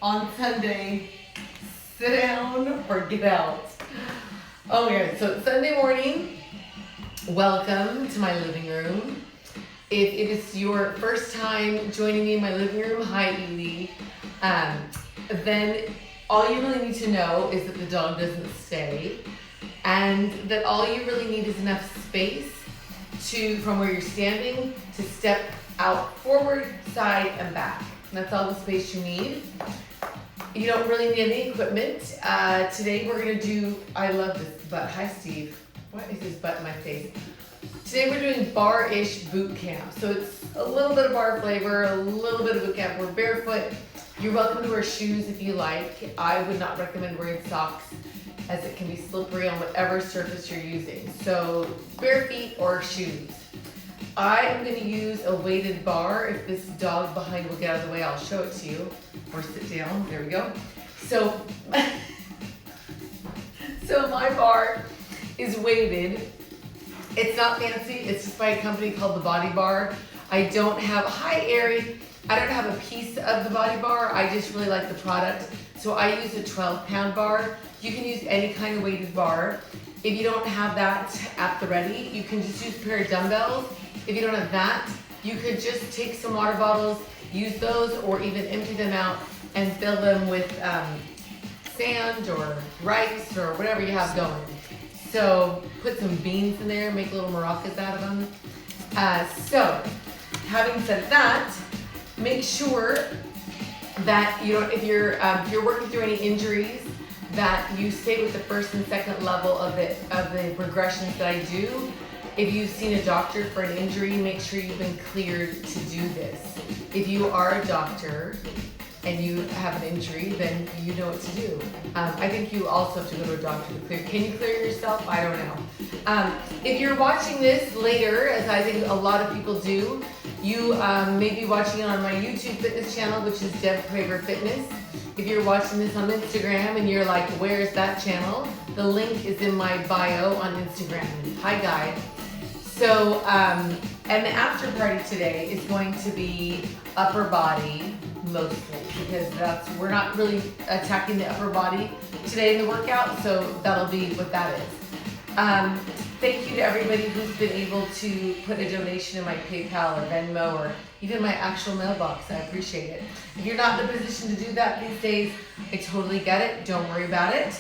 on Sunday, sit down or get out. Oh my God, so Sunday morning, welcome to my living room. If it is your first time joining me in my living room, hi Edie, then all you really need to know is that the dog doesn't stay, and that all you really need is enough space from where you're standing to step out forward, side, and back. That's all the space you need. You don't really need any equipment. Today we're gonna do, I love this butt. Hi Steve. What is this butt in my face? Today we're doing Barre-ish Bootcamp. So it's a little bit of bar flavor, a little bit of bootcamp. We're barefoot. You're welcome to wear shoes if you like. I would not recommend wearing socks as it can be slippery on whatever surface you're using. So bare feet or shoes. I am going to use a weighted bar. If this dog behind will get out of the way, I'll show it to you. Or sit down. There we go. So, so my bar is weighted. It's not fancy. It's just by a company called the Body Bar. I don't have, hi Ari, I don't have a piece of the Body Bar. I just really like the product. So I use a 12-pound bar. You can use any kind of weighted bar. If you don't have that at the ready, you can just use a pair of dumbbells. If you don't have that, you could just take some water bottles, use those, or even empty them out and fill them with sand or rice or whatever you have going. So put some beans in there, make little maracas out of them. So having said that, make sure that if you're working through any injuries, that you stay with the first and second level of the progressions that I do. If you've seen a doctor for an injury, make sure you've been cleared to do this. If you are a doctor and you have an injury, then you know what to do. I think you also have to go to a doctor to clear. Can you clear yourself? I don't know. If you're watching this later, as I think a lot of people do, you may be watching it on my YouTube fitness channel, which is Deb Craver Fitness. If you're watching this on Instagram and you're like, where's that channel? The link is in my bio on Instagram. Hi guys. So, and the after party today is going to be upper body mostly, because we're not really attacking the upper body today in the workout, so that'll be what that is. Thank you to everybody who's been able to put a donation in my PayPal or Venmo or even my actual mailbox. I appreciate it. If you're not in a position to do that these days, I totally get it. Don't worry about it.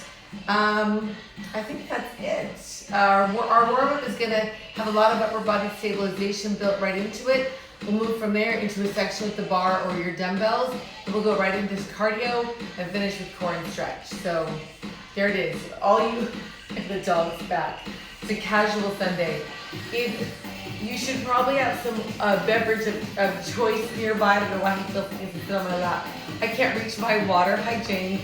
I think that's it. Our warm-up is going to have a lot of upper body stabilization built right into it. We'll move from there into a section with the bar or your dumbbells. And we'll go right into cardio and finish with core and stretch. So there it is. The dog's back. It's a casual Sunday. You should probably have some beverage of choice nearby. I don't know why he still thinks it's on my lap. I can't reach my water. Hi, Jane.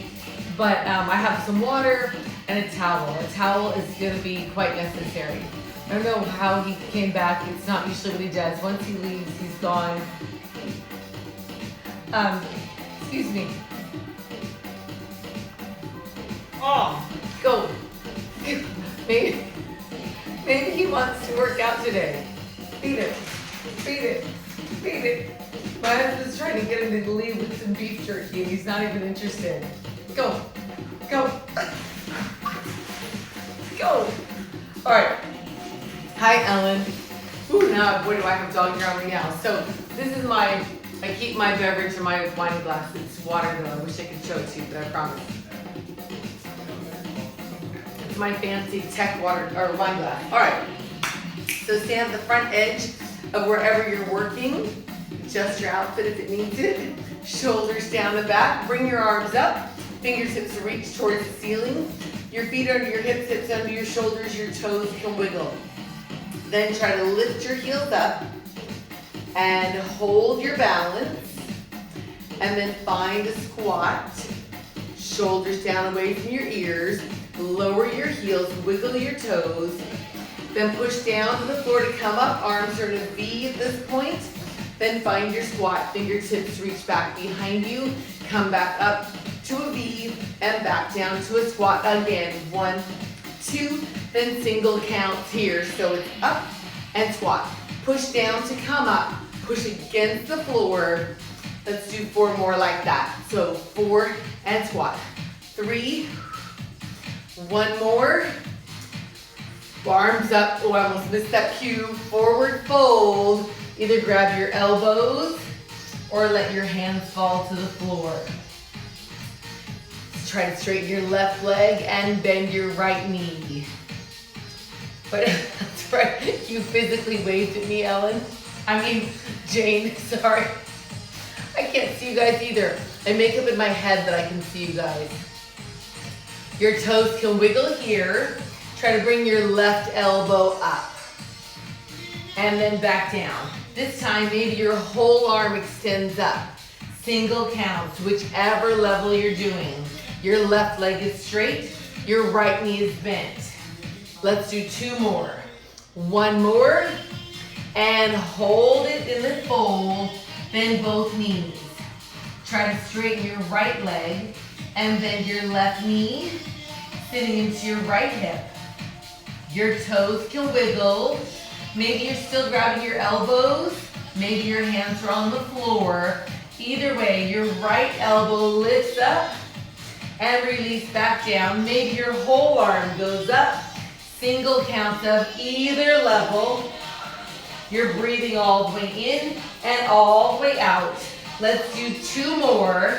But I have some water and a towel. A towel is going to be quite necessary. I don't know how he came back. It's not usually what he does. Once he leaves, he's gone. Excuse me. Oh, go. Maybe he wants to work out today. Feed it. Feed it. Feed it. My husband's trying to get him to leave with some beef jerky and he's not even interested. Go. Go. Go. All right. Hi, Ellen. Ooh, now, boy, do I have dog hair on me now. So this is I keep my beverage in my wine glass. It's water though. I wish I could show it to you, but I promise. It's my fancy tech water or wine glass. All right. So stand at the front edge of wherever you're working. Adjust your outfit if it needs it. Shoulders down the back. Bring your arms up. Fingertips reach towards the ceiling. Your feet under your hips under your shoulders. Your toes can wiggle. Then try to lift your heels up and hold your balance. And then find a squat. Shoulders down away from your ears. Lower your heels, wiggle your toes. Then push down to the floor to come up. Arms are in a V at this point. Then find your squat. Fingertips reach back behind you. Come back up to a V and back down to a squat again. 1, 2, then single counts here. So it's up and squat. Push down to come up. Push against the floor. Let's do 4 more like that. So 4, 4, and squat. 3, 1 more. Arms up. Oh, I almost missed that cue. Forward fold. Either grab your elbows or let your hands fall to the floor. Try to straighten your left leg and bend your right knee. But that's right, you physically waved at me, Jane, sorry. I can't see you guys either. I make up in my head that I can see you guys. Your toes can wiggle here. Try to bring your left elbow up. And then back down. This time, maybe your whole arm extends up. Single counts, whichever level you're doing. Your left leg is straight, your right knee is bent. Let's do 2 more. 1 more, and hold it in the fold, bend both knees. Try to straighten your right leg and bend your left knee, sitting into your right hip. Your toes can wiggle. Maybe you're still grabbing your elbows. Maybe your hands are on the floor. Either way, your right elbow lifts up and release back down. Maybe your whole arm goes up. Single counts of either level. You're breathing all the way in and all the way out. Let's do 2 more.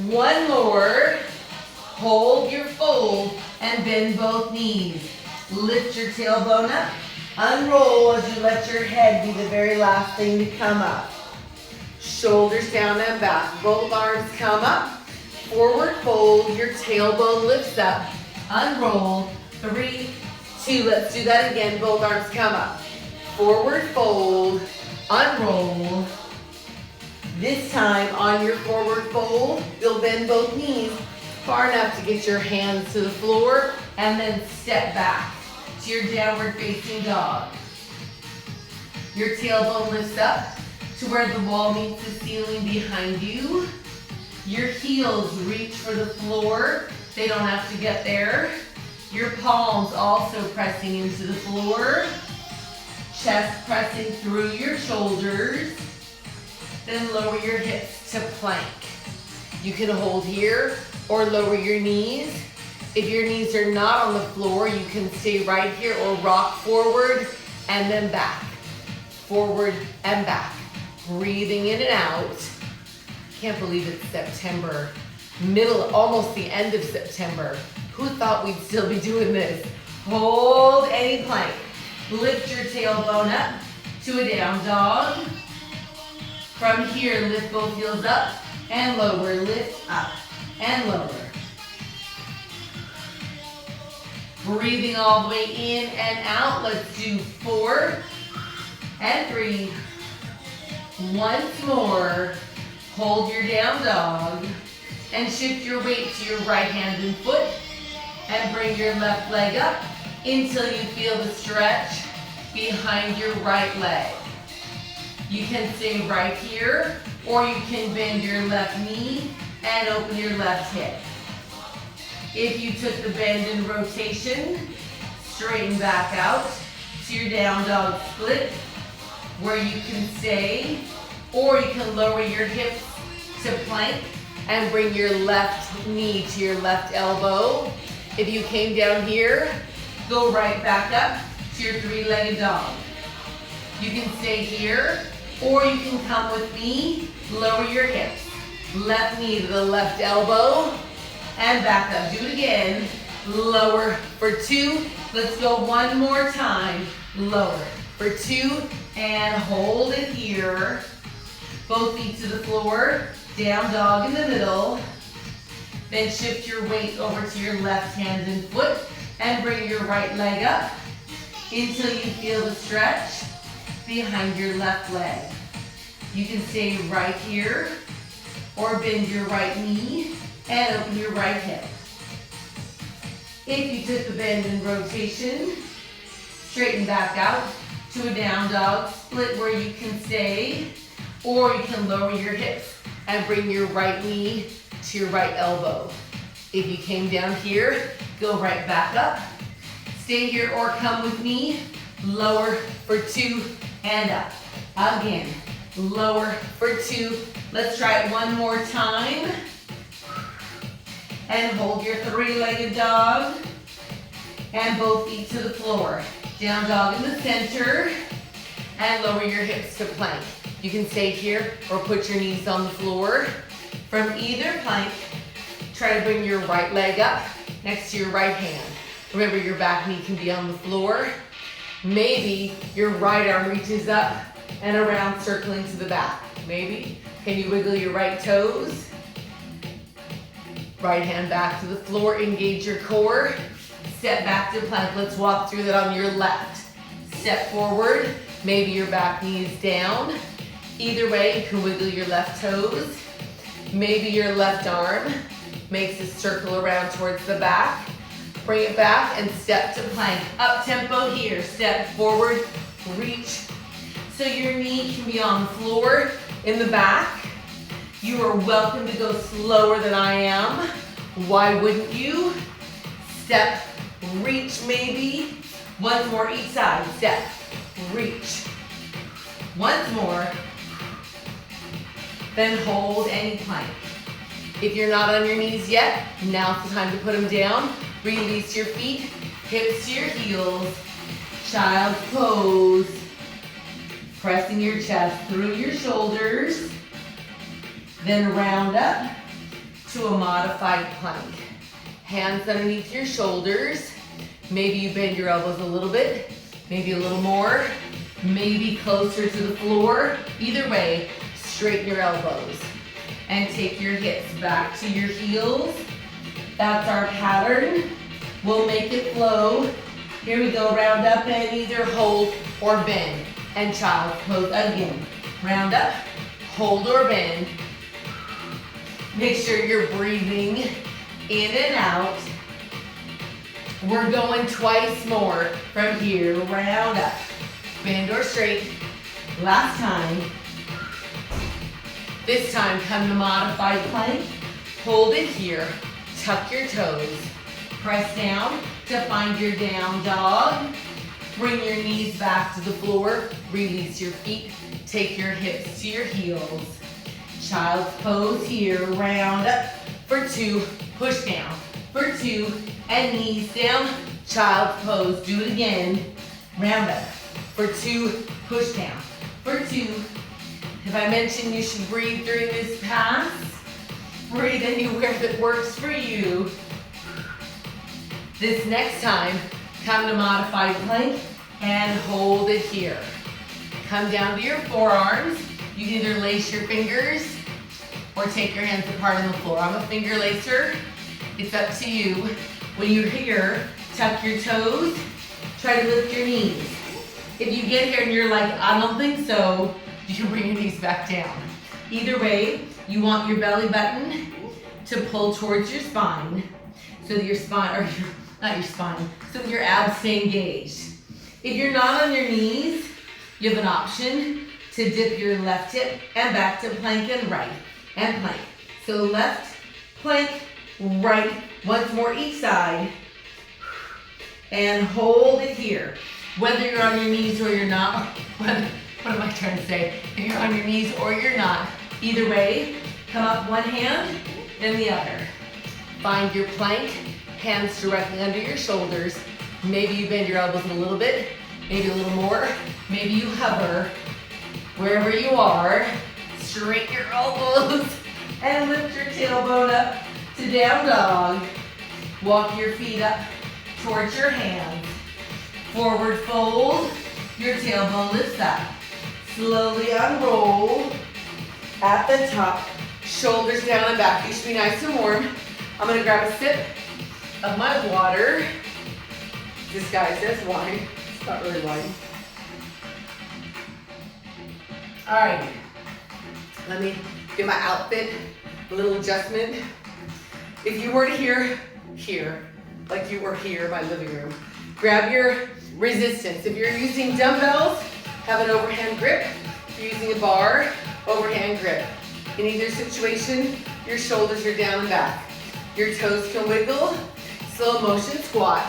1 more. Hold your fold and bend both knees. Lift your tailbone up. Unroll as you let your head be the very last thing to come up. Shoulders down and back. Both arms come up. Forward fold. Your tailbone lifts up. Unroll. 3, 2. Let's do that again. Both arms come up. Forward fold. Unroll. This time on your forward fold, you'll bend both knees far enough to get your hands to the floor and then step back to your downward facing dog. Your tailbone lifts up to where the wall meets the ceiling behind you. Your heels reach for the floor. They don't have to get there. Your palms also pressing into the floor. Chest pressing through your shoulders. Then lower your hips to plank. You can hold here or lower your knees. If your knees are not on the floor, you can stay right here or rock forward and then back. Forward and back. Breathing in and out. Can't believe it's September. Almost the end of September. Who thought we'd still be doing this? Hold any plank. Lift your tailbone up to a down dog. From here, lift both heels up and lower. Lift up and lower. Breathing all the way in and out. Let's do 4 and 3. Once more. Hold your down dog and shift your weight to your right hand and foot and bring your left leg up until you feel the stretch behind your right leg. You can stay right here or you can bend your left knee and open your left hip. If you took the bend and rotation, straighten back out to your down dog split where you can stay, or you can lower your hips to plank and bring your left knee to your left elbow. If you came down here, go right back up to your 3-legged dog. You can stay here, or you can come with me, lower your hips. Left knee to the left elbow, and back up. Do it again. Lower for 2. Let's go 1 more time. Lower for 2, and hold it here. Both feet to the floor, down dog in the middle. Then shift your weight over to your left hand and foot, and bring your right leg up until you feel the stretch behind your left leg. You can stay right here, or bend your right knee and open your right hip. If you took the bend and rotation, straighten back out to a down dog split where you can stay, or you can lower your hips and bring your right knee to your right elbow. If you came down here, go right back up. Stay here or come with me. Lower for 2 and up. Again, lower for 2. Let's try it 1 more time. and hold your three-legged dog. And both feet to the floor. Down dog in the center. And lower your hips to plank. You can stay here or put your knees on the floor. From either plank, try to bring your right leg up next to your right hand. Remember, your back knee can be on the floor. Maybe your right arm reaches up and around, circling to the back. Maybe. Can you wiggle your right toes? Right hand back to the floor, engage your core. Step back to plank. Let's walk through that on your left. Step forward. Maybe your back knee is down. Either way, you can wiggle your left toes. Maybe your left arm makes a circle around towards the back. Bring it back and step to plank. Up tempo here. Step forward, reach. So your knee can be on the floor in the back. You are welcome to go slower than I am. Why wouldn't you? Step, reach maybe. Once more each side. Step, reach. Once more. Then hold any plank. If you're not on your knees yet, now's the time to put them down. Release your feet, hips to your heels. Child's pose. Pressing your chest through your shoulders. Then round up to a modified plank. Hands underneath your shoulders. Maybe you bend your elbows a little bit, maybe a little more, maybe closer to the floor. Either way, straighten your elbows and take your hips back to your heels. That's our pattern. We'll make it flow. Here we go, round up and either hold or bend. And child's pose again. Round up, hold or bend. Make sure you're breathing in and out. We're going twice more from here. Round up, bend or straight. Last time. This time, come to modified plank. Hold it here. Tuck your toes. Press down to find your down dog. Bring your knees back to the floor. Release your feet. Take your hips to your heels. Child's pose here. Round up for 2. Push down for 2. And knees down. Child's pose. Do it again. Round up for 2. Push down for 2. If I mentioned you should breathe during this pass, breathe anywhere that works for you. This next time, come to modified plank and hold it here. Come down to your forearms. You can either lace your fingers or take your hands apart on the floor. I'm a finger lacer. It's up to you. When you're here, tuck your toes. Try to lift your knees. If you get here and you're like, I don't think so, you can bring your knees back down. Either way, you want your belly button to pull towards your spine so that your spine, or not your spine, so that your abs stay engaged. If you're not on your knees, you have an option to dip your left hip and back to plank and right, and plank. So left, plank, right, once more each side, and hold it here. Whether you're on your knees or you're not, what am I trying to say? If you're on your knees or you're not, either way, come up one hand, then the other. Find your plank, hands directly under your shoulders. Maybe you bend your elbows a little bit, maybe a little more. Maybe you hover. Wherever you are, straighten your elbows and lift your tailbone up to down dog. Walk your feet up towards your hands. Forward fold, your tailbone lifts up. Slowly unroll at the top, shoulders down and back. You should be nice and warm. I'm gonna grab a sip of my water. This guy says wine. It's not really wine. All right, let me get my outfit, a little adjustment. If you were to here, like you were here, my living room, grab your resistance. If you're using dumbbells, have an overhand grip. If you're using a bar, overhand grip. In either situation, your shoulders are down and back. Your toes can wiggle. Slow motion squat.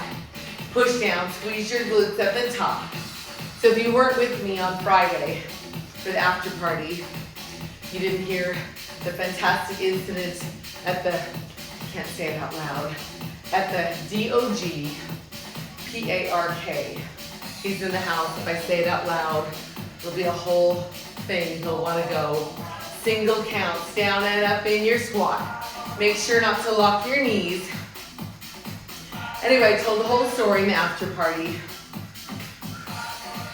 Push down, squeeze your glutes at the top. So if you weren't with me on Friday for the after party, you didn't hear the fantastic incident at the can't say it out loud. At the DOGPARK. He's in the house. If I say it out loud, it'll be a whole thing. He'll want to go single counts down and up in your squat. Make sure not to lock your knees. Anyway, I told the whole story in the after party.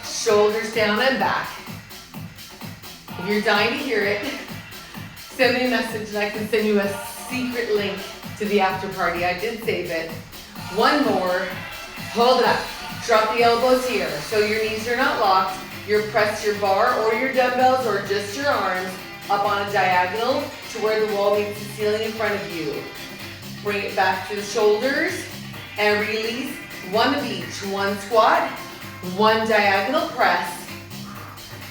Shoulders down and back. If you're dying to hear it, send me a message and I can send you a secret link to the after party. I did save it. One more. Hold it up. Drop the elbows here so your knees are not locked. You press your bar or your dumbbells or just your arms up on a diagonal to where the wall meets the ceiling in front of you. Bring it back to the shoulders and release. One of each. One squat, one diagonal press,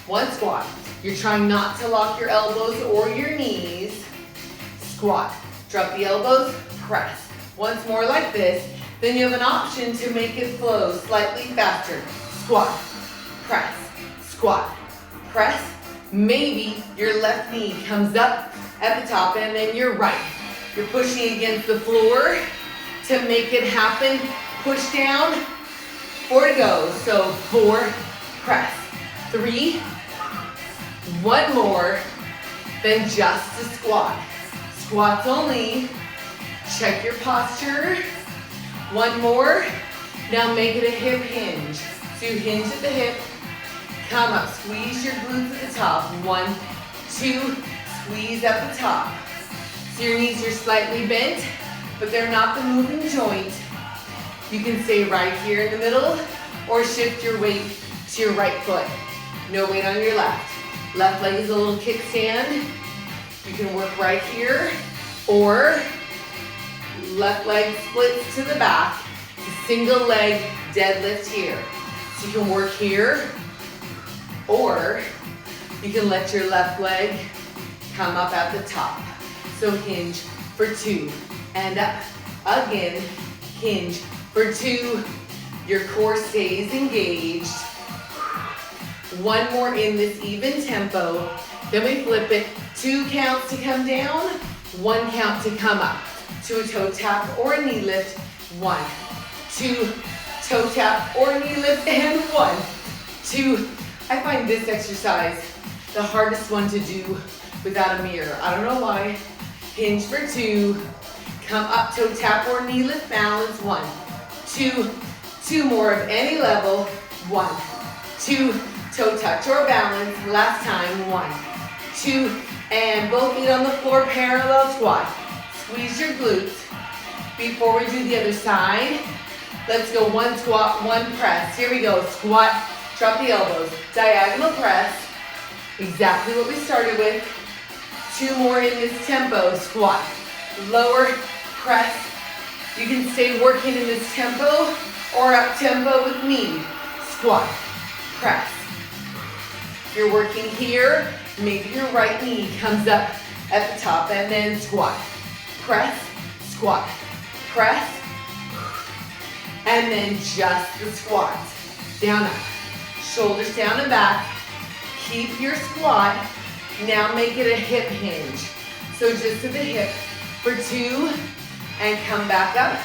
one squat. You're trying not to lock your elbows or your knees. Squat. Drop the elbows, press. Once more like this. Then you have an option to make it flow slightly faster. Squat, press, squat, press. Maybe your left knee comes up at the top and then your right. You're pushing against the floor to make it happen. Push down, 4 to go. So 4, press, 3, one more, then just a squat. Squats only. Check your posture. One more. Now make it a hip hinge. So you hinge at the hip, come up, squeeze your glutes at the top. 1, 2, squeeze at the top. So your knees are slightly bent, but they're not the moving joint. You can stay right here in the middle or shift your weight to your right foot. No weight on your left. Left leg is a little kickstand. You can work right here or left leg splits to the back. It's a single leg deadlift here. So you can work here or you can let your left leg come up at the top. So hinge for 2 and up. Again, hinge for 2. Your core stays engaged. One more in this even tempo. Then we flip it. 2 counts to come down, 1 count to come up. To a toe tap or a knee lift. 1, 2, toe tap or knee lift, and 1, 2. I find this exercise the hardest one to do without a mirror. I don't know why. Hinge for 2. Come up, toe tap or knee lift, balance. 1, 2. 2 more of any level. 1, 2. Toe touch or balance. Last time. 1, 2. And both feet on the floor, parallel squat. Squeeze your glutes. Before we do the other side, let's go 1 squat, 1 press. Here we go. Squat, drop the elbows. Diagonal press. Exactly what we started with. 2 more in this tempo. Squat, lower, press. You can stay working in this tempo or up tempo with me. Squat, press. You're working here. Maybe your right knee comes up at the top and then squat. Press, squat, press, and then just the squat. Down up, shoulders down and back. Keep your squat. Now make it a hip hinge. So just to the hip for 2 and come back up.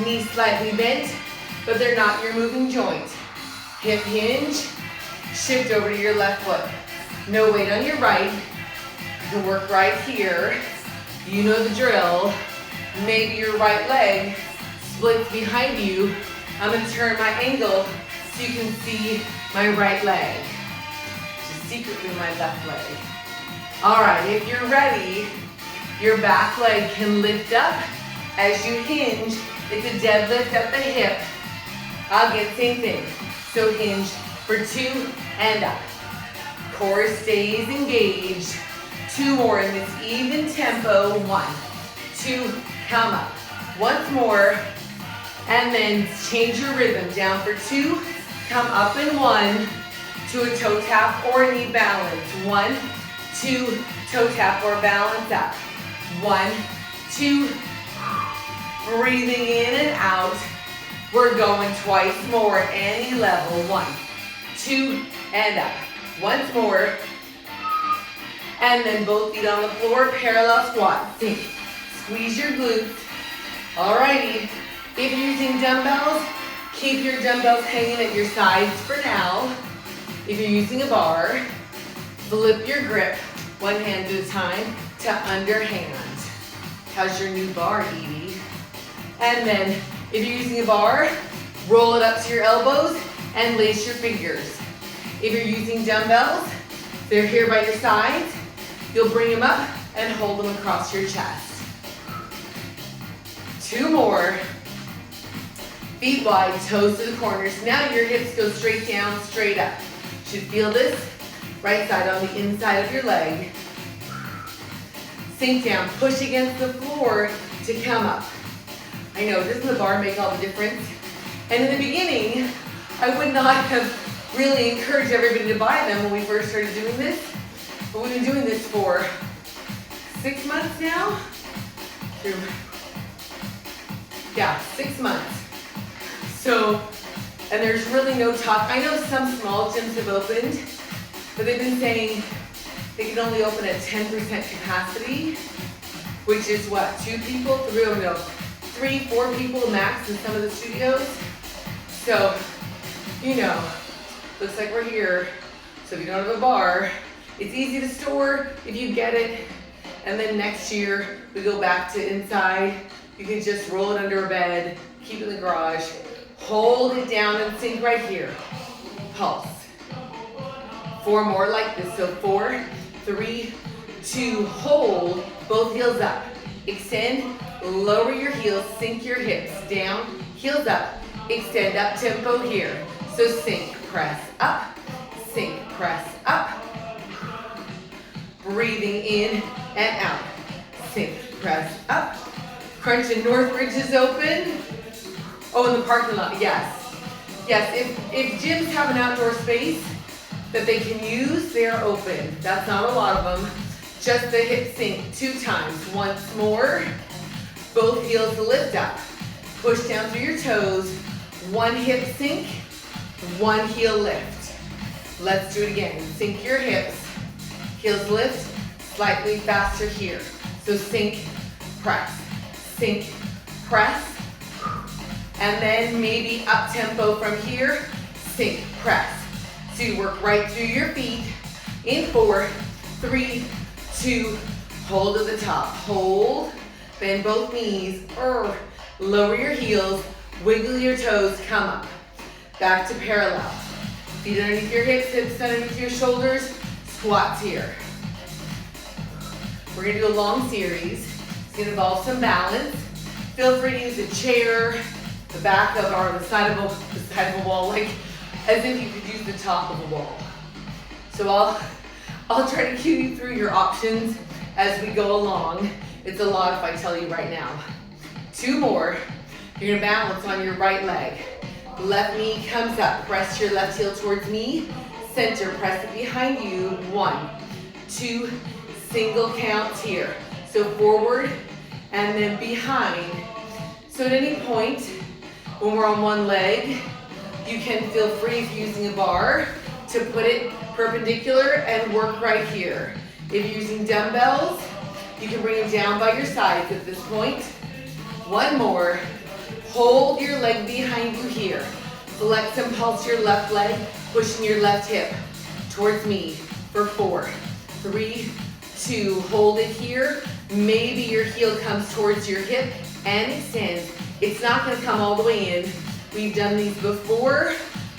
Knees slightly bent, but they're not your moving joint. Hip hinge, shift over to your left foot. No weight on your right. You can work right here. You know the drill. Maybe your right leg splits behind you. I'm going to turn my angle so you can see my right leg. It's secretly my left leg. All right, if you're ready, your back leg can lift up as you hinge. It's a deadlift at the hip. Again, same thing. So hinge for 2 and up. Core stays engaged. 2 more in this even tempo. 1, 2, come up. Once more, and then change your rhythm. Down for 2, come up in 1, to a toe tap or knee balance. 1, 2, toe tap or balance up. 1, 2, breathing in and out. We're going twice more at any level. 1, 2, and up. Once more. And then both feet on the floor, parallel squat. Sink. Squeeze your glutes. Alrighty, if you're using dumbbells, keep your dumbbells hanging at your sides for now. If you're using a bar, flip your grip, one hand at a time, to underhand. How's your new bar, Edie? And then, if you're using a bar, roll it up to your elbows and lace your fingers. If you're using dumbbells, they're here by your sides. You'll bring them up and hold them across your chest. 2 more. Feet wide, toes to the corners. Now your hips go straight down, straight up. You should feel this. Right side on the inside of your leg. Sink down, push against the floor to come up. I know, doesn't the bar make all the difference? And in the beginning, I would not have really encouraged everybody to buy them when we first started doing this. But we've been doing this for 6 months now. Yeah, 6 months. So, and there's really no talk. I know some small gyms have opened, but they've been saying they can only open at 10% capacity, which is what, 2 people? 3, 4 people max in some of the studios. So, you know, looks like we're here. So if you don't have a bar, it's easy to store if you get it. And then next year, we go back to inside. You can just roll it under a bed, keep it in the garage, hold it down and sink right here. Pulse. 4 more like this. So 4, 3, 2, hold, both heels up. Extend, lower your heels, sink your hips down, heels up, extend up tempo here. So sink, press up, sink, press up. Breathing in and out. Sink, press up. Crunch and North Ridge is open. Oh, in the parking lot, yes. Yes, if gyms have an outdoor space that they can use, they are open. That's not a lot of them. Just the hip sink 2 times. Once more. Both heels lift up. Push down through your toes. 1 hip sink, 1 heel lift. Let's do it again. Sink your hips. Heels lift, slightly faster here. So sink, press, sink, press. And then maybe up tempo from here, sink, press. So you work right through your feet in 4, 3, 2, hold at the top. Hold, bend both knees, lower your heels, wiggle your toes, come up. Back to parallel. Feet underneath your hips, hips underneath your shoulders, squats here. We're gonna do a long series. It's gonna involve some balance. Feel free to use a chair, the back of or the side of a wall, like as if you could use the top of a wall. So I'll try to cue you through your options as we go along. It's a lot if I tell you right now. 2 more. You're gonna balance on your right leg. Left knee comes up. Press your left heel towards me. Center, press it behind you. 1, 2, single counts here. So forward and then behind. So at any point when we're on one leg, you can feel free if you're using a bar to put it perpendicular and work right here. If you're using dumbbells, you can bring them down by your sides at this point. 1 more. Hold your leg behind you here. Flex and pulse your left leg, pushing your left hip towards me for 4, 3, 2. Hold it here. Maybe your heel comes towards your hip and extends. It's not going to come all the way in. We've done these before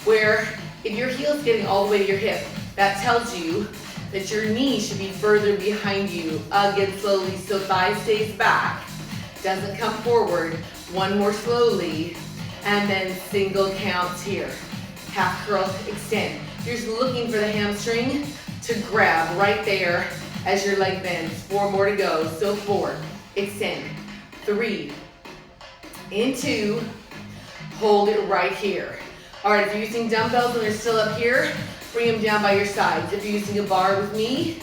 where if your heel's getting all the way to your hip, that tells you that your knee should be further behind you. Again, slowly, so thigh stays back. Doesn't come forward. 1 more slowly. And then single counts here. Half curl, extend. You're just looking for the hamstring to grab right there as your leg bends. 4 more to go. So 4, extend. 3, in 2, hold it right here. All right, if you're using dumbbells and they're still up here, bring them down by your sides. If you're using a bar with me,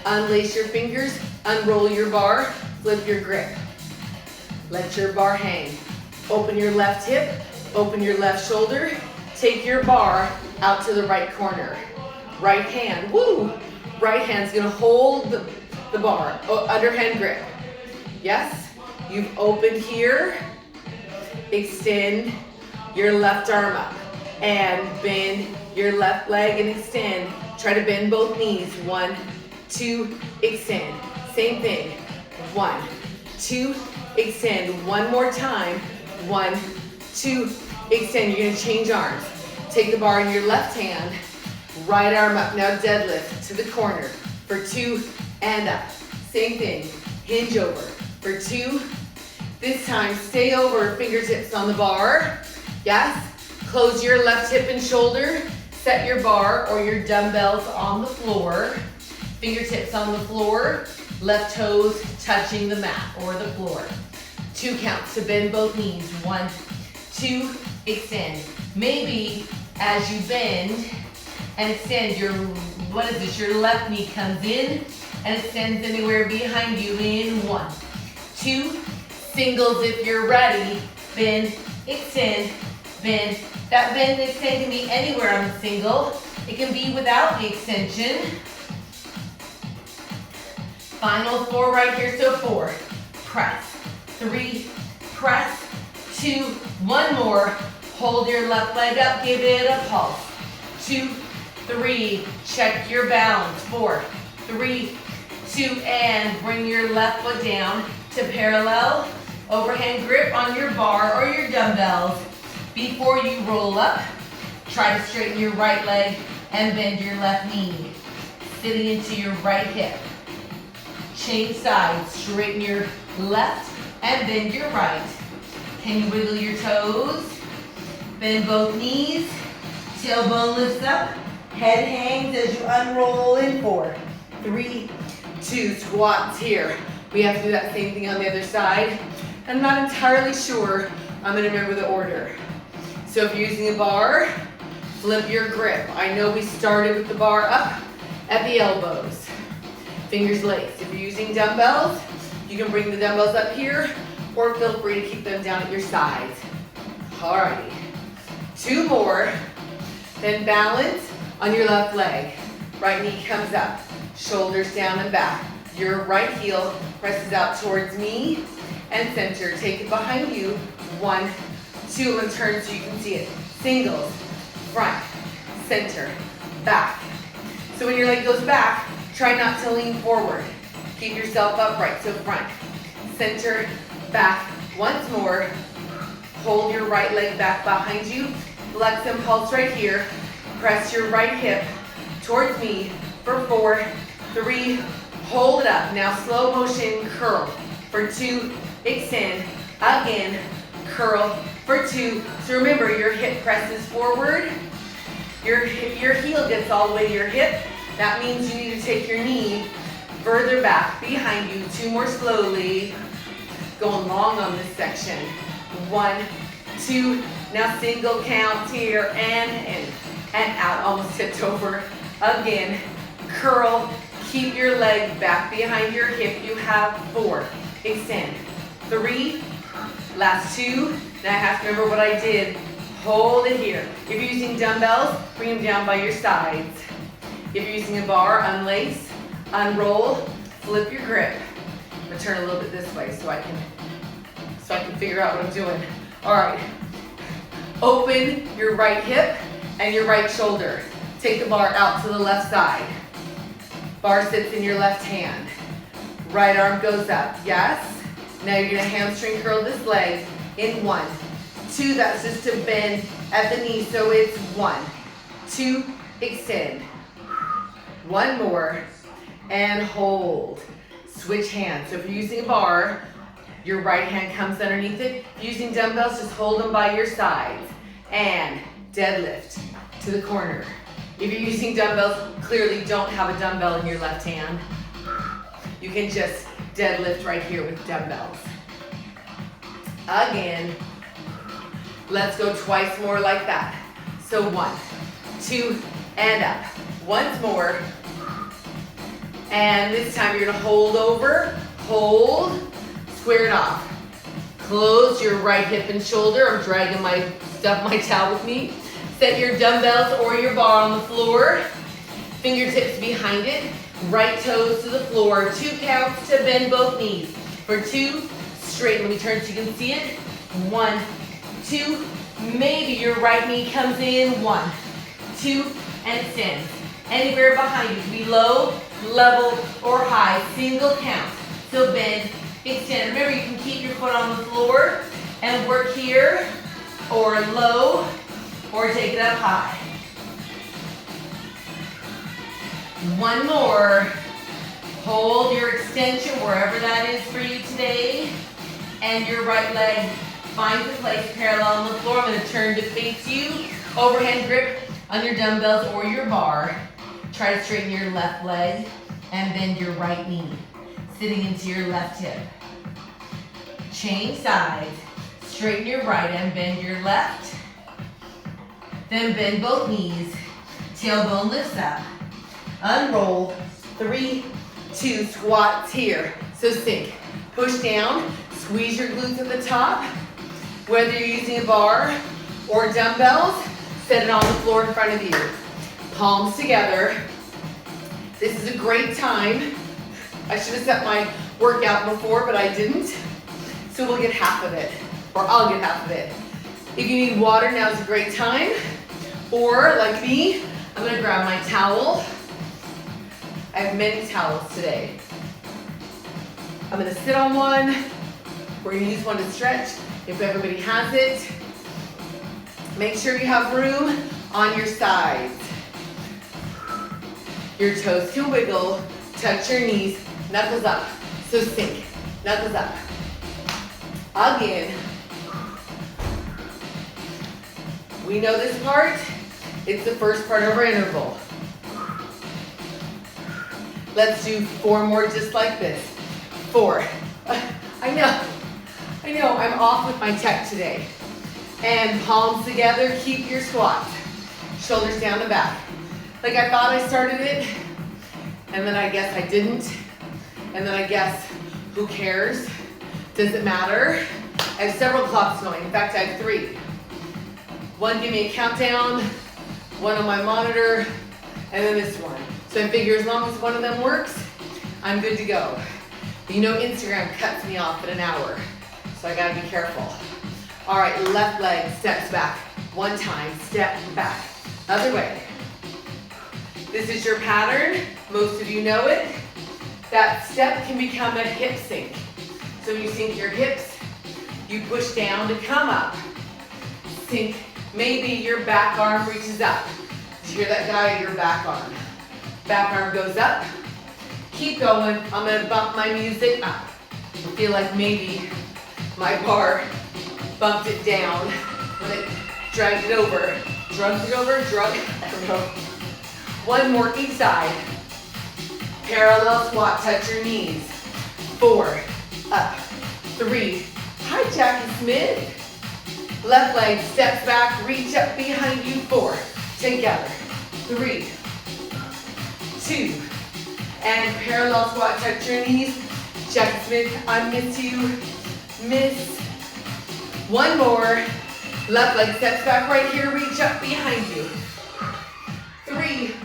unlace your fingers, unroll your bar, flip your grip. Let your bar hang. Open your left hip, open your left shoulder, take your bar out to the right corner. Right hand, woo! Right hand's gonna hold the bar, underhand grip. Yes, you've opened here, extend your left arm up, and bend your left leg and extend. Try to bend both knees. 1, 2, extend. Same thing. 1, 2, extend. One more time. 1, 2, extend. You're gonna change arms. Take the bar in your left hand, right arm up. Now deadlift to the corner for 2 and up. Same thing, hinge over for 2. This time, stay over, fingertips on the bar. Yes, close your left hip and shoulder. Set your bar or your dumbbells on the floor. Fingertips on the floor, left toes touching the mat or the floor. 2 counts to bend both knees. 1, 2, extend. Maybe as you bend and extend, your left knee comes in and extends anywhere behind you in 1, 2, singles if you're ready. Bend, extend, bend. That bend and extend can be anywhere on the single. It can be without the extension. Final 4 right here, so 4, press, 3, press, 2, 1 more. Hold your left leg up, give it a pulse. 2, 3, check your balance. 4, 3, 2, and bring your left foot down to parallel. Overhand grip on your bar or your dumbbells. Before you roll up, try to straighten your right leg and bend your left knee. Sitting into your right hip. Change sides, straighten your left and bend your right. Can you wiggle your toes? Bend both knees, tailbone lifts up, head hangs as you unroll in 4, 3, 2, squats here. We have to do that same thing on the other side. I'm not entirely sure I'm gonna remember the order. So if you're using a bar, flip your grip. I know we started with the bar up at the elbows. Fingers laced. If you're using dumbbells, you can bring the dumbbells up here or feel free to keep them down at your sides. Alrighty. 2 more, then balance on your left leg. Right knee comes up, shoulders down and back. Your right heel presses out towards me and center. Take it behind you. 1, 2, and turn so you can see it. Singles, front, center, back. So when your leg goes back, try not to lean forward. Keep yourself upright, so front, center, back. Once more, hold your right leg back behind you. Flex and pulse right here. Press your right hip towards me for 4, 3, hold it up. Now slow motion curl for 2, extend, again, curl for 2. So remember, your hip presses forward. Your heel gets all the way to your hip. That means you need to take your knee further back behind you. 2 more slowly. Going long on this section. 1, 2, now single count here and in and out. Almost tipped over. Again, curl. Keep your leg back behind your hip. You have 4, extend, 3, last 2. Now I have to remember what I did. Hold it here. If you're using dumbbells, bring them down by your sides. If you're using a bar, unlace, unroll, flip your grip. I'm gonna turn a little bit this way so I can figure out what I'm doing. All right. Open your right hip and your right shoulder. Take the bar out to the left side. Bar sits in your left hand. Right arm goes up. Yes. Now you're gonna hamstring curl this leg in 1, 2. That's just to bend at the knee. So it's 1, 2, extend. 1 more and hold. Switch hands. So if you're using a bar, your right hand comes underneath it. If you're using dumbbells, just hold them by your sides. And deadlift to the corner. If you're using dumbbells, clearly don't have a dumbbell in your left hand. You can just deadlift right here with dumbbells. Again. Let's go twice more like that. So 1, 2, and up. Once more. And this time you're gonna hold over, hold, square it off. Close your right hip and shoulder. I'm dragging my towel with me. Set your dumbbells or your bar on the floor. Fingertips behind it. Right toes to the floor. 2 counts to bend both knees. For 2, straight. Let me turn so you can see it. 1, 2, maybe your right knee comes in, 1, 2, and extends. Anywhere behind you, can be low, level, or high, single count. So bend, extend. Remember, you can keep your foot on the floor and work here, or low, or take it up high. 1 more. Hold your extension wherever that is for you today. And your right leg finds a place parallel on the floor. I'm going to turn to face you. Overhand grip on your dumbbells or your bar. Try to straighten your left leg and bend your right knee, sitting into your left hip. Change sides. Straighten your right and bend your left. Then bend both knees. Tailbone lifts up. Unroll. 3, 2, squats here. So sink. Push down. Squeeze your glutes at the top. Whether you're using a bar or dumbbells, set it on the floor in front of you. Palms together. This is a great time. I should have set my workout before, but I didn't. So we'll get half of it, or I'll get half of it. If you need water, now's a great time. Or, like me, I'm gonna grab my towel. I have many towels today. I'm gonna sit on one. We're gonna use one to stretch if everybody has it. Make sure you have room on your sides. Your toes can wiggle, touch your knees, knuckles up. So sink, knuckles up. Again. We know this part. It's the first part of our interval. Let's do 4 more just like this. 4. I know, I'm off with my tech today. And palms together, keep your squat. Shoulders down the back. Like I thought I started it, and then I guess I didn't. And then I guess, who cares? Does it matter? I have several clocks going. In fact, I have 3. One give me a countdown, one on my monitor, and then this one. So I figure as long as one of them works, I'm good to go. But you know Instagram cuts me off at an hour, so I gotta be careful. All right, left leg steps back. 1 time, step back. Other way. This is your pattern. Most of you know it. That step can become a hip sink. So you sink your hips, you push down to come up. Sink, maybe your back arm reaches up. Did you hear that guy? Your back arm. Back arm goes up. Keep going. I'm gonna bump my music up. I feel like maybe my bar bumped it down when it dragged it over. Drugged it over, drug, I don't know. 1 more each side. Parallel squat, touch your knees. 4, up. 3, hi Jackie Smith. Left leg steps back, reach up behind you. 4, together. 3, 2, and parallel squat, touch your knees. Jackie Smith, I miss you. Miss. 1 more. Left leg steps back right here, reach up behind you. 3,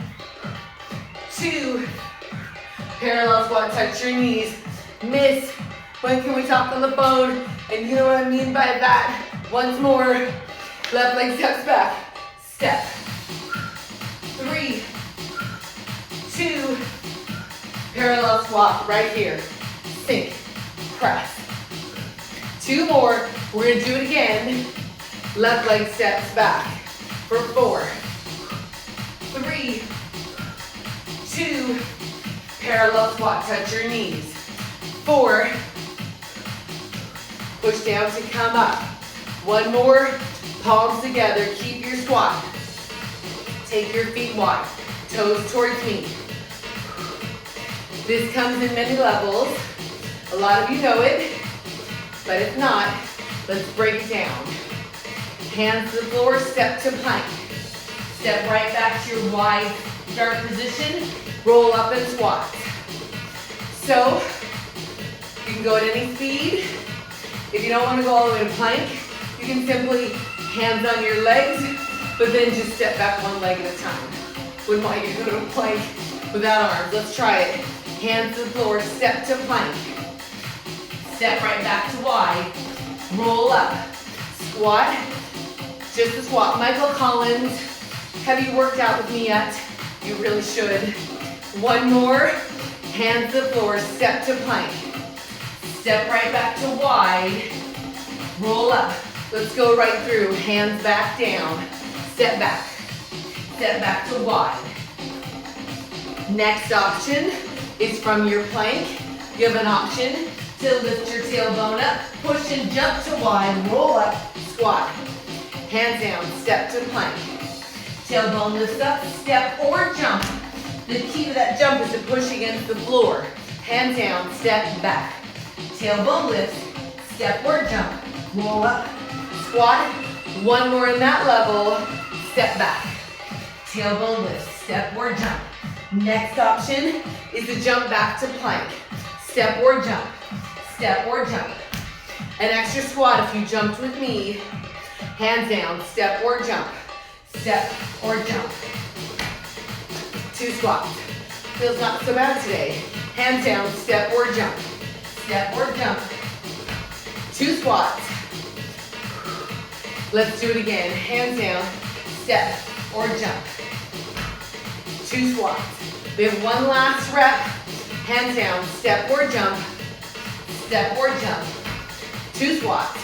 2, parallel squat, touch your knees. Miss, when can we talk on the phone? And you know what I mean by that. Once more, left leg steps back, step. 3, 2, parallel squat right here. Sink, press. 2 more, we're gonna do it again. Left leg steps back for 4, 3, 2, parallel squat, touch your knees. 4, push down to come up. 1 more, palms together, keep your squat. Take your feet wide, toes towards me. This comes in many levels. A lot of you know it, but if not, let's break it down. Hands to the floor, step to plank. Step right back to your wide start position, roll up and squat. So, you can go at any speed. If you don't want to go all the way to plank, you can simply hands on your legs, but then just step back 1 leg at a time. Wouldn't want you to go to a plank without arms. Let's try it. Hands to the floor, step to plank. Step right back to wide, roll up. squat. Just a squat. Michael Collins, have you worked out with me yet? You really should. One more. Hands to the floor, step to plank. Step right back to wide. Roll up. Let's go right through. Hands back down. Step back. Step back to wide. Next option is from your plank. You have an option to lift your tailbone up, push and jump to wide, roll up, squat. Hands down, step to plank. Tailbone lifts up, step or jump. The key to that jump is to push against the floor. Hands down, step back. Tailbone lifts, step or jump. Roll up, squat. One more in that level, step back. Tailbone lifts, step or jump. Next option is to jump back to plank. Step or jump, step or jump. An extra squat if you jumped with me. Hands down, step or jump, step or jump. 2 squats. Feels not so bad today. Hands down, step or jump, step or jump. 2 squats. Let's do it again. Hands down, step or jump. 2 squats. We have one last rep. Hands down, step or jump, step or jump. 2 squats.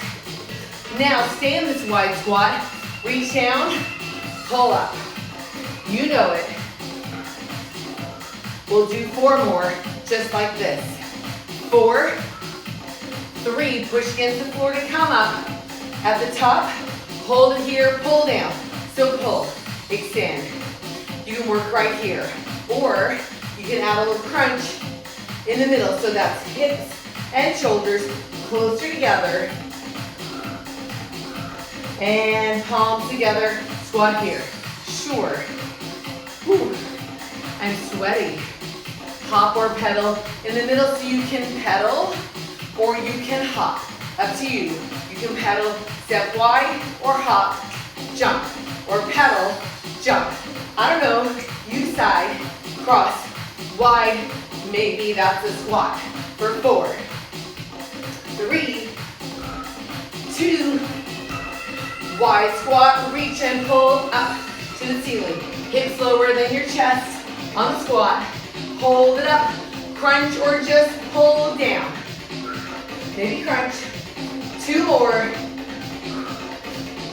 Now stay in this wide squat. Reach down, pull up. You know it. We'll do 4 more, just like this. 4, 3, push against the floor to come up. At the top, hold it here, pull down. So pull, extend. You can work right here. Or you can add a little crunch in the middle. So that's hips and shoulders closer together. And palms together, squat here. Sure. Whew. I'm sweaty. Hop or pedal in the middle, so you can pedal or you can hop. Up to you. You can pedal, step wide, or hop, jump, or pedal, jump. I don't know, you decide, cross, wide, maybe that's a squat. For 4, 3, 2, wide squat, reach and pull up to the ceiling. Hips lower than your chest on the squat. Hold it up, crunch or just pull down. Maybe crunch. 2 more.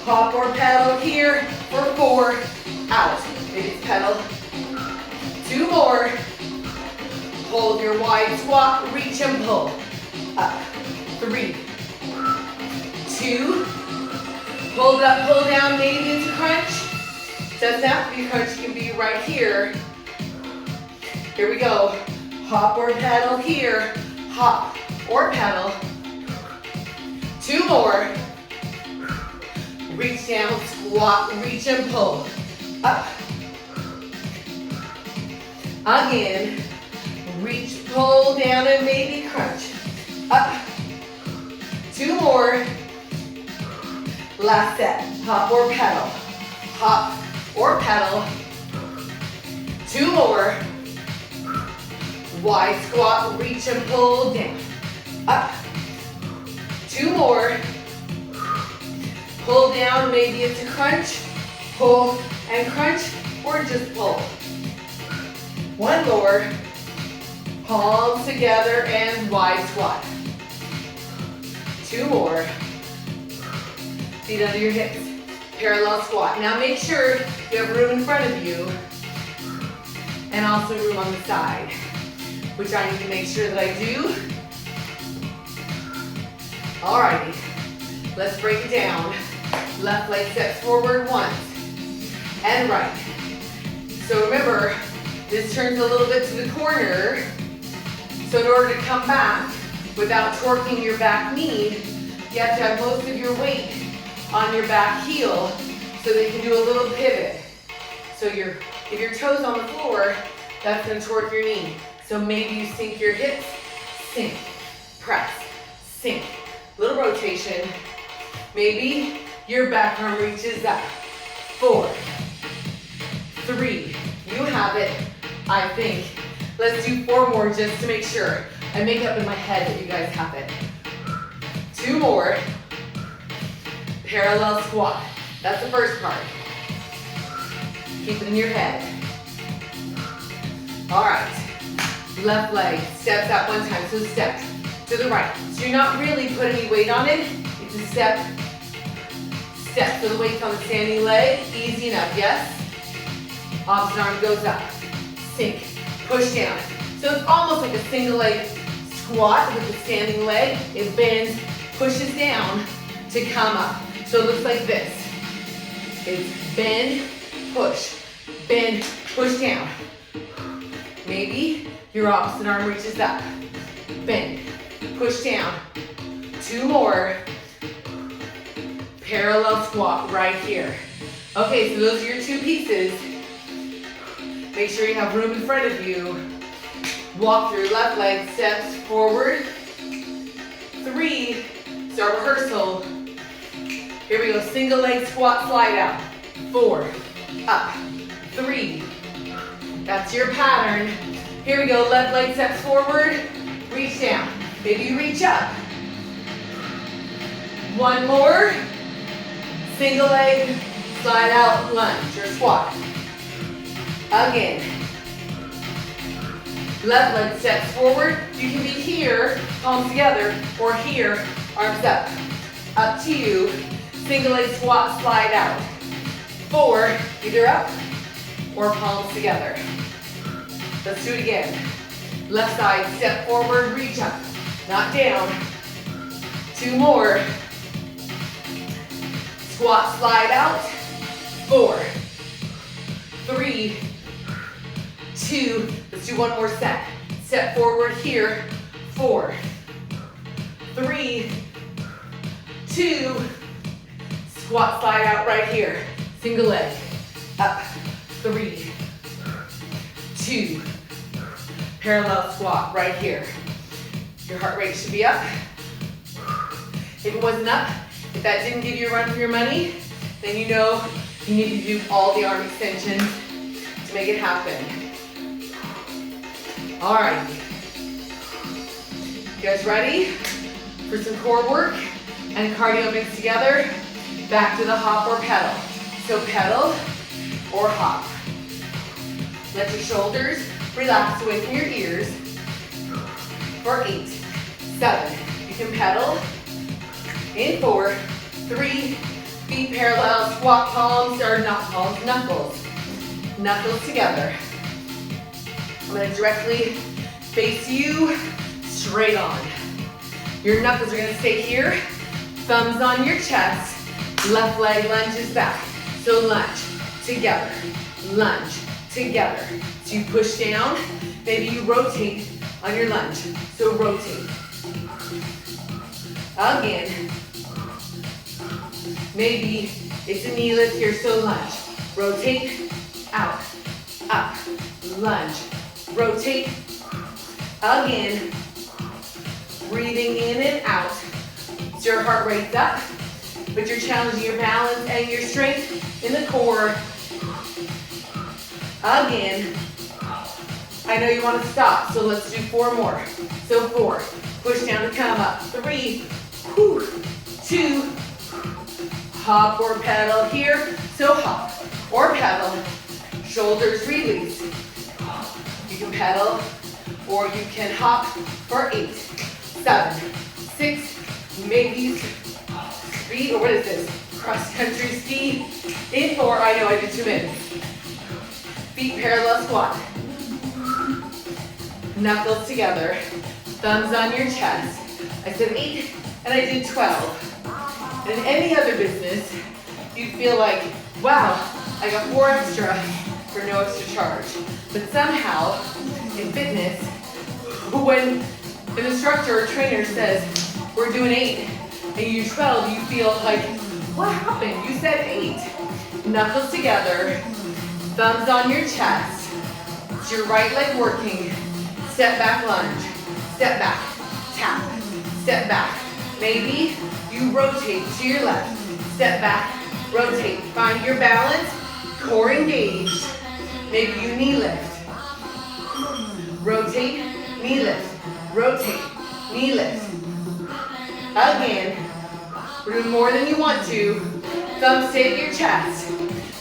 Hop or pedal here for 4, out. Maybe it's pedal. 2 more. Hold your wide squat, reach and pull. Up. 3, 2, hold up, pull down, maybe into crunch. Doesn't have to be crunch, it can be right here. Here we go. Hop or pedal here. Hop or pedal. 2 more. Reach down, squat, reach and pull. Up. Again. Reach, pull down and maybe crunch. Up. 2 more. Last set. Hop or pedal. Hop or pedal. 2 more. Wide squat, reach and pull down. Up. 2 more. Pull down, maybe it's a crunch. Pull and crunch, or just pull. 1 more. Palms together and wide squat. 2 more. Feet under your hips. Parallel squat. Now make sure you have room in front of you and also room on the side, which I need to make sure that I do. Alrighty, let's break it down. Left leg steps forward once and right. So remember, this turns a little bit to the corner. So in order to come back without torquing your back knee, you have to have most of your weight on your back heel so that you can do a little pivot. So if your toes on the floor, that's gonna torque your knee. So maybe you sink your hips, sink, press, sink. Little rotation. Maybe your back arm reaches up. 4, 3, you have it, I think. Let's do 4 more just to make sure. I make up in my head that you guys have it. 2 more. parallel squat. That's the first part. Keep it in your head. All right. Left leg steps out one time. So step to the right. So you're not really putting any weight on it. It's a step. Step. So the weight's on the standing leg. Easy enough, yes? Opposite arm goes up. Sink. Push down. So it's almost like a single leg squat with the standing leg. It bends, pushes down to come up. So it looks like this. It's bend, push down. Maybe your opposite arm reaches up. Bend, push down. 2 more. Parallel squat right here. Okay, so those are your 2 pieces. Make sure you have room in front of you. Walk through left leg, steps forward. 3, start rehearsal. Here we go, single leg squat, slide out. 4, up, 3. That's your pattern. Here we go, left leg steps forward, reach down. Maybe you reach up. 1 more. Single leg, slide out, lunge or squat. Again. Left leg steps forward. You can be here, palms together, or here, arms up. Up to you. Single leg squat, slide out. 4, either up or palms together. Let's do it again. Left side, step forward, reach up, not down. 2 more. Squat, slide out. 4, 3, 2. Let's do 1 more set. Step forward here. 4, 3, 2. Squat, slide out right here. Single leg. Up. 3, 2. Parallel squat right here. Your heart rate should be up. If it wasn't up, if that didn't give you a run for your money, then you know you need to do all the arm extensions to make it happen. All right. You guys ready for some core work and cardio mixed together? Back to the hop or pedal. So pedal or hop. Let your shoulders relax away from your ears for 8, 7. You can pedal in 4, 3, feet parallel, squat palms, or not palms, knuckles. Knuckles together. I'm going to directly face you, straight on. Your knuckles are going to stay here, thumbs on your chest, left leg lunges back. So lunge, together, lunge, together. So you push down, maybe you rotate on your lunge. So rotate. Again. Maybe it's a knee lift here, so lunge. Rotate, out, up, lunge. Rotate, again. Breathing in and out. So your heart rate's up, but you're challenging your balance and your strength in the core. Again. I know you want to stop, so let's do 4 more. So 4, push down to come up. 3, 2, hop or pedal here. So hop or pedal, shoulders release. You can pedal or you can hop for 8, 7, 6, maybe speed, or what is this? Cross country ski. In 4, I know I did 2 minutes. Feet parallel squat. Knuckles together, thumbs on your chest. I said 8 and I did 12. And in any other business, you'd feel like, wow, I got 4 extra for no extra charge. But somehow, in fitness, when an instructor or trainer says, we're doing 8 and you do 12, you feel like, what happened? You said 8. Knuckles together, thumbs on your chest. It's your right leg working. Step back lunge, step back, tap, step back. Maybe you rotate to your left, step back, rotate. Find your balance, core engaged. Maybe you knee lift. Rotate, knee lift, rotate, knee lift. Again, We're doing more than you want to. Thumbs stay at your chest.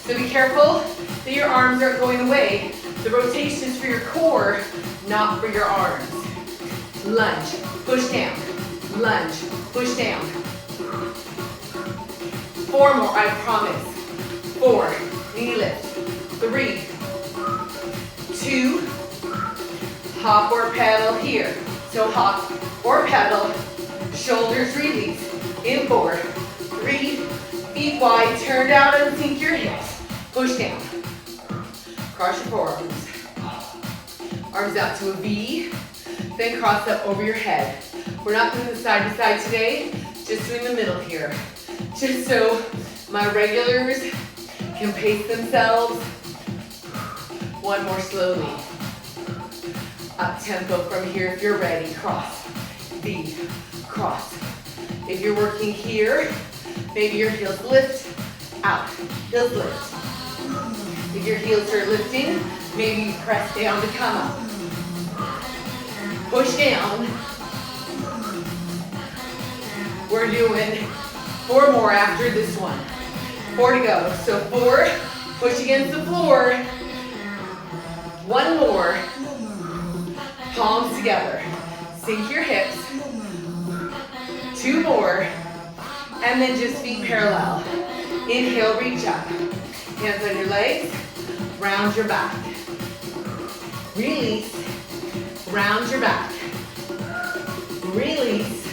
So be careful that your arms aren't going away. The rotation is for your core, not for your arms. Lunge, push down. Lunge, push down. 4 more, I promise. 4, knee lift. 3, 2, hop or pedal here. So hop or pedal, shoulders release. In 4, 3, feet wide, turn down and sink your hips. Push down. Cross your forearms. Arms out to a V, then cross up over your head. We're not doing the side to side today, just doing the middle here. Just so my regulars can pace themselves. 1 more slowly. Up tempo from here if you're ready. Cross, V, cross. If you're working here, maybe your heels lift, out, heels lift. If your heels are lifting, maybe you press down to come up. Push down. We're doing 4 more after this one. 4 to go. So 4, push against the floor. 1 more. Palms together. Sink your hips. 2 more. And then just feet parallel. Inhale, reach up. Hands on your legs. Round your back. Release. Round your back. Release.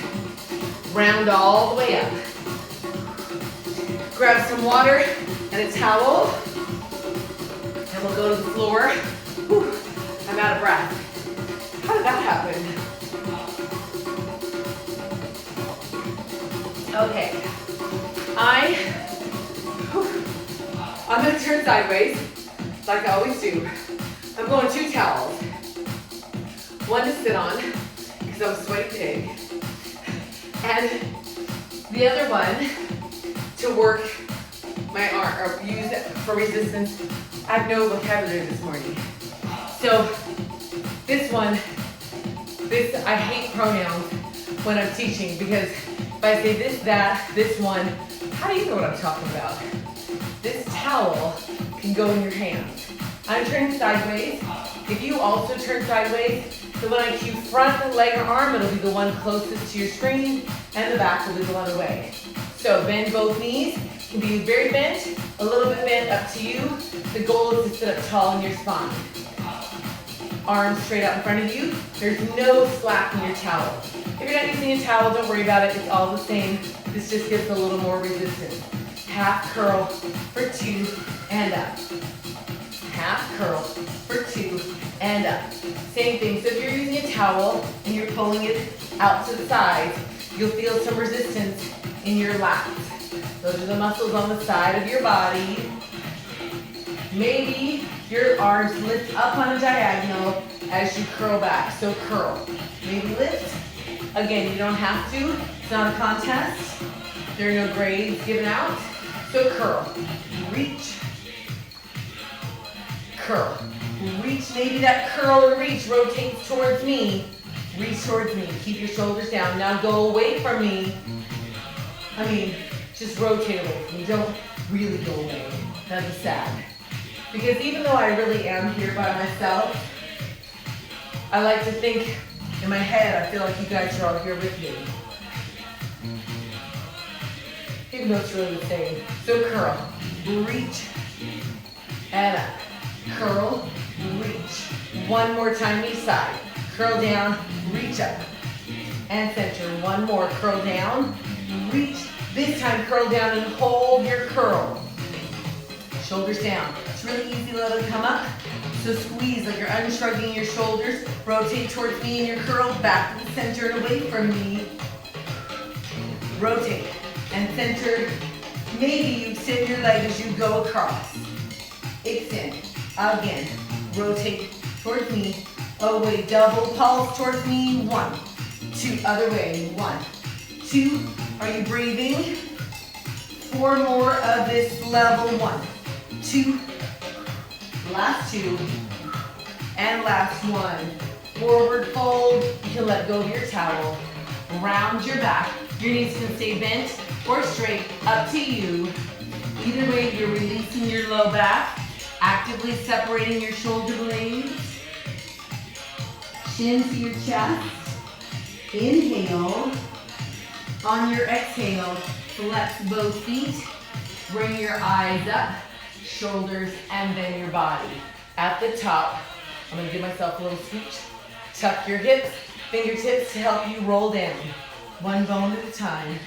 Round all the way up. Grab some water and a towel. And we'll go to the floor. Whew, I'm out of breath. How did that happen? Okay. I'm gonna turn sideways, like I always do. I'm going 2 towels. 1 to sit on, because I'm a sweaty pig. And the other one to work my arm, or use it for resistance. I have no vocabulary this morning. So this one, I hate pronouns when I'm teaching, because if I say this, that, this one, how do you know what I'm talking about? This towel can go in your hands. I'm turning sideways. If you also turn sideways, so when I cue front leg or arm, it'll be the one closest to your screen, and the back will be the one away. So bend both knees. Can be very bent, a little bit bent, up to you. The goal is to sit up tall in your spine. Arms straight out in front of you. There's no slack in your towel. If you're not using a towel, don't worry about it. It's all the same. This just gives a little more resistance. Half curl for 2 and up. Half curl for 2 and up. Same thing. So if you're using a towel and you're pulling it out to the sides, you'll feel some resistance in your lats. Those are the muscles on the side of your body. Maybe your arms lift up on a diagonal as you curl back. So curl. Maybe lift. Again, you don't have to. It's not a contest. There are no grades given out. So curl. Reach. Curl. Reach. Maybe that curl or reach rotates towards me. Reach towards me. Keep your shoulders down. Now go away from me. Just rotate away from me. Don't really go away. That'd be sad. Because even though I really am here by myself, I like to think in my head, I feel like you guys are all here with me. Even though it's really the same. So curl, reach, and up. Curl, reach. 1 more time each side. Curl down, reach up. And center. 1 more, curl down, reach. This time curl down and hold your curl. Shoulders down. It's really easy to let them come up. So squeeze like you're unshrugging your shoulders. Rotate towards me and your curl back to the center and away from me. Rotate and center. Maybe you extend your leg as you go across. Extend. Again. Rotate towards me. Away. Double pulse towards me. 1, 2. Other way. 1, 2. Are you breathing? 4 more of this level. 1, 2. Last 2. And last 1. Forward fold. You can let go of your towel. Round your back. Your knees can stay bent. or straight, up to you. Either way, you're releasing your low back, actively separating your shoulder blades. Chin to your chest. Inhale. On your exhale, flex both feet. Bring your eyes up, shoulders, and then your body. At the top, I'm gonna give myself a little scooch. Tuck your hips, fingertips to help you roll down. One bone at a time.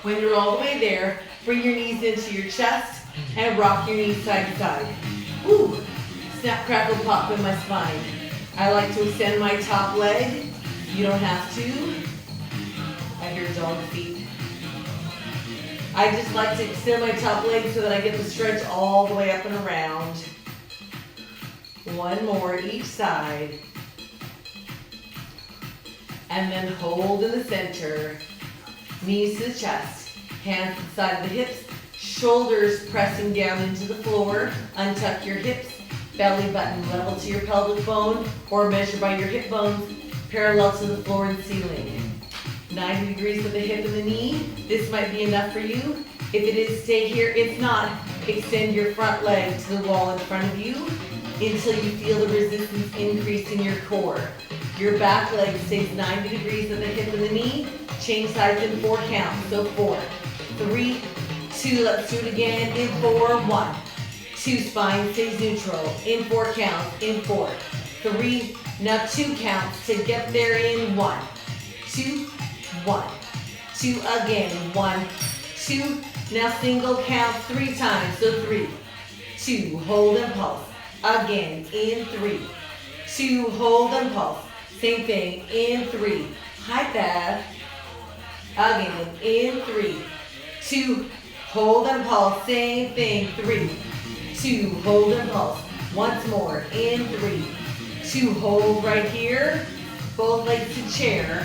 When you're all the way there, bring your knees into your chest and rock your knees side to side. Woo! Snap, crackle, pop in my spine. I like to extend my top leg. You don't have to. I hear dog feet. I just like to extend my top leg so that I get the stretch all the way up and around. One more each side. And then hold in the center. Knees to the chest. Hands to the side of the hips. Shoulders pressing down into the floor. Untuck your hips. Belly button level to your pelvic bone or measure by your hip bones parallel to the floor and ceiling. 90 degrees with the hip and the knee. This might be enough for you. If it is, stay here. If not, extend your front leg to the wall in front of you until you feel the resistance increase in your core. Your back leg stays 90 degrees with the hip and the knee. Change sides in 4 counts. So 4, 3, 2. Let's do it again. In 4, 1, 2. Spine stays neutral. In 4 counts. In 4, 3. Now 2 counts to get there in 1, 2, 1, 2 again, 1, 2. Now single count 3 times. So 3, 2. Hold and pulse. Again, in 3, 2. Hold and pulse. Same thing, in 3. High back. Again, in 3, 2. Hold and pulse. Same thing, 3, 2. Hold and pulse. Once more, in 3, 2. Hold right here. Both legs to chair.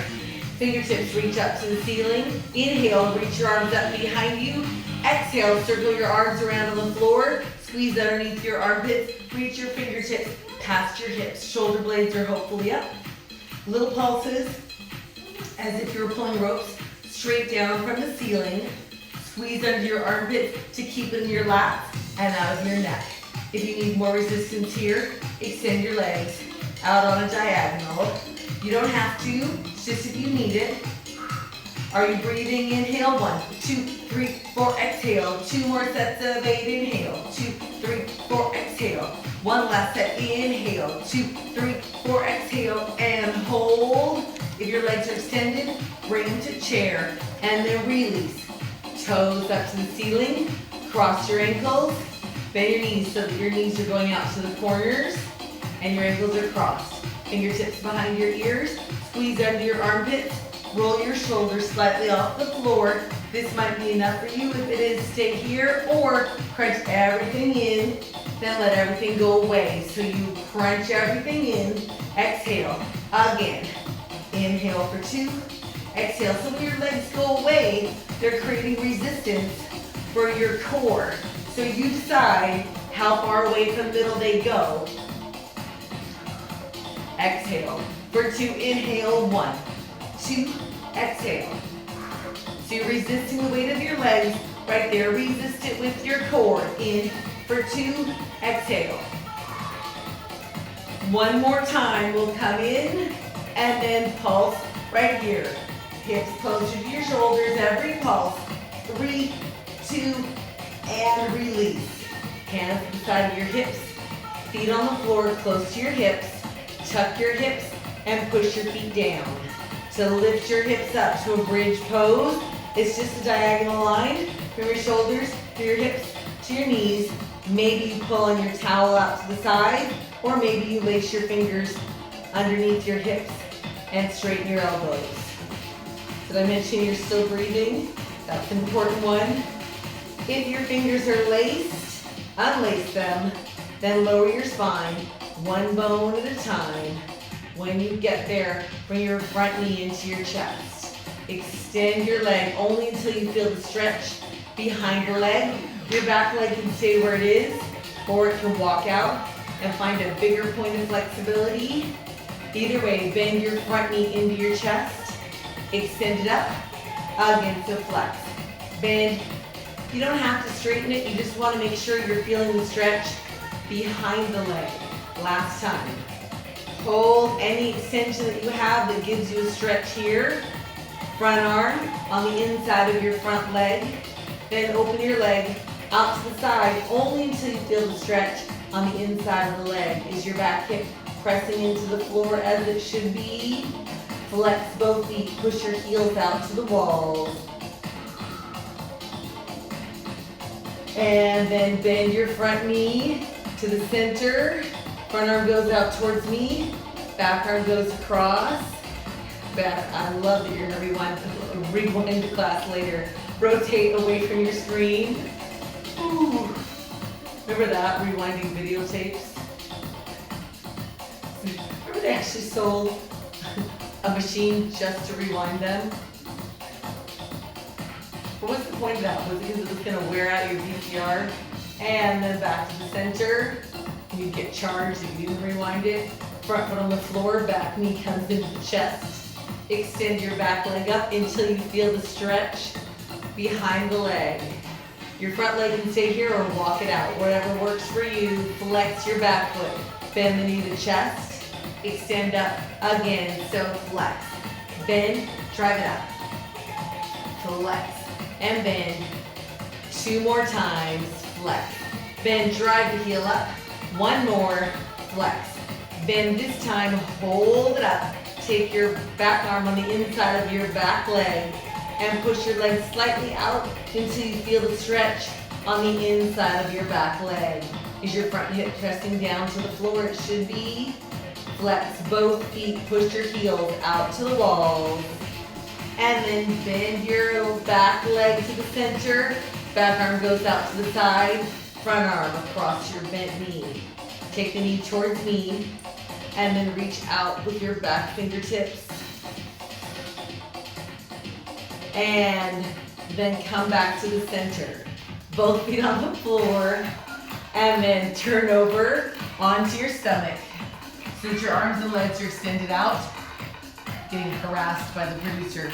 Fingertips reach up to the ceiling. Inhale, reach your arms up behind you. Exhale, circle your arms around on the floor. Squeeze underneath your armpits. Reach your fingertips past your hips. Shoulder blades are hopefully up. Little pulses, as if you were pulling ropes, straight down from the ceiling. Squeeze under your armpits to keep it in your lap and out of your neck. If you need more resistance here, extend your legs out on a diagonal. You don't have to, it's just if you need it. Are you breathing? Inhale, 1, 2, 3, 4, exhale. 2 more sets of 8, inhale. 2, 3, 4, exhale. One last set, inhale. 2, 3, 4, exhale, and hold. If your legs are extended, bring them to chair, and then release. Toes up to the ceiling, cross your ankles, bend your knees so that your knees are going out to the corners, and your ankles are crossed. Fingertips behind your ears, squeeze under your armpits, roll your shoulders slightly off the floor. This might be enough for you. If it is, stay here, or crunch everything in, then let everything go away. So you crunch everything in, exhale, again. Inhale for 2, exhale. So when your legs go away, they're creating resistance for your core. So you decide how far away from the middle they go. Exhale. For 2, inhale, 1, 2, exhale. So you're resisting the weight of your legs right there. Resist it with your core. In for 2, exhale. One more time, we'll come in and then pulse right here. Hips closer to your shoulders, every pulse. 3, 2, and release. Hands to the side of your hips. Feet on the floor, close to your hips. Tuck your hips and push your feet down. So lift your hips up to a bridge pose. It's just a diagonal line from your shoulders to your hips to your knees. Maybe you pull on your towel out to the side, or maybe you lace your fingers underneath your hips and straighten your elbows. Did I mention you're still breathing? That's an important one. If your fingers are laced, unlace them, then lower your spine, one bone at a time. When you get there, bring your front knee into your chest. Extend your leg only until you feel the stretch behind your leg. Your back leg can stay where it is, or it can walk out and find a bigger point of flexibility. Either way, bend your front knee into your chest. Extend it up. Again, so flex. bend. You don't have to straighten it, you just want to make sure you're feeling the stretch behind the leg. Last time. Hold any extension that you have that gives you a stretch here. Front arm on the inside of your front leg. Then open your leg out to the side only until you feel the stretch on the inside of the leg. Is your back hip pressing into the floor as it should be? Flex both feet, push your heels out to the walls. And then bend your front knee to the center. Front arm goes out towards me. Back arm goes across. Back. I love that you're gonna rewind the class later. Rotate away from your screen. Ooh. Remember that, rewinding videotapes? Remember they actually sold a machine just to rewind them? What was the point of that? Was it because it was gonna wear out your VCR? And then back to the center. You get charged if you didn't rewind it. Front foot on the floor, back knee comes into the chest. Extend your back leg up until you feel the stretch behind the leg. Your front leg can stay here or walk it out, whatever works for you. Flex your back foot. Bend the knee to chest. Extend up again, so flex. Bend, drive it up. Flex and bend. 2 more times, flex. Bend, drive the heel up. 1 more, flex. Bend this time, hold it up. Take your back arm on the inside of your back leg and push your leg slightly out until you feel the stretch on the inside of your back leg. Is your front hip pressing down to the floor? It should be. Flex both feet, push your heels out to the walls. And then bend your back leg to the center. Back arm goes out to the side. Front arm across your bent knee. Take the knee towards me and then reach out with your back fingertips. And then come back to the center. Both feet on the floor and then turn over onto your stomach. So that your arms and legs are extended out. Getting harassed by the producer.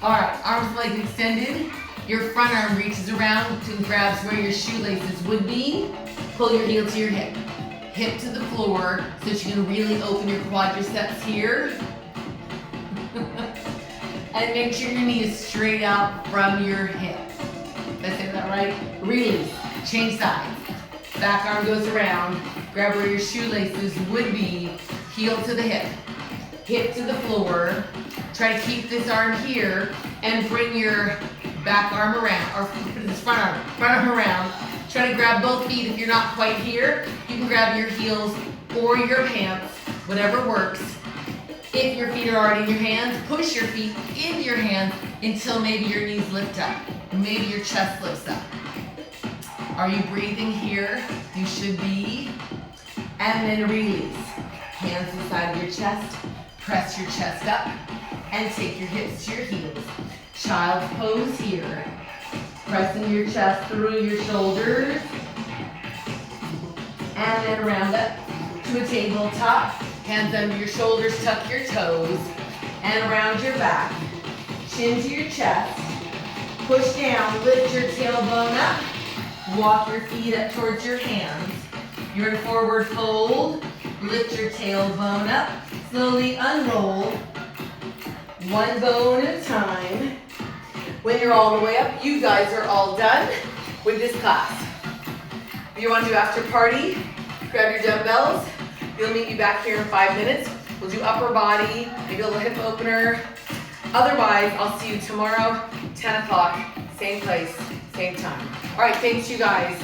All right, arms and legs extended. Your front arm reaches around and grabs where your shoelaces would be. Pull your heel to your hip. Hip to the floor so that you can really open your quadriceps here. And make sure your knee is straight out from your hip. Did I say that right? Release. Change sides. Back arm goes around. Grab where your shoelaces would be. Heel to the hip. Hip to the floor. Try to keep this arm here and bring your back arm around, or this front arm around. Try to grab both feet. If you're not quite here, you can grab your heels or your pants, whatever works. If your feet are already in your hands, push your feet in your hands until maybe your knees lift up. Maybe your chest lifts up. Are you breathing here? You should be. And then release. Hands inside of your chest. Press your chest up and take your hips to your heels. Child's pose here. Pressing your chest through your shoulders. And then round up to a tabletop. Hands under your shoulders, tuck your toes. And around your back. Chin to your chest. Push down, lift your tailbone up. Walk your feet up towards your hands. You're in forward fold. Lift your tailbone up. Slowly unroll. One bone at a time. When you're all the way up, you guys are all done with this class. If you want to do after party, grab your dumbbells. We'll meet you back here in 5 minutes. We'll do upper body, maybe a little hip opener. Otherwise, I'll see you tomorrow, 10 o'clock, same place, same time. All right, thanks you guys.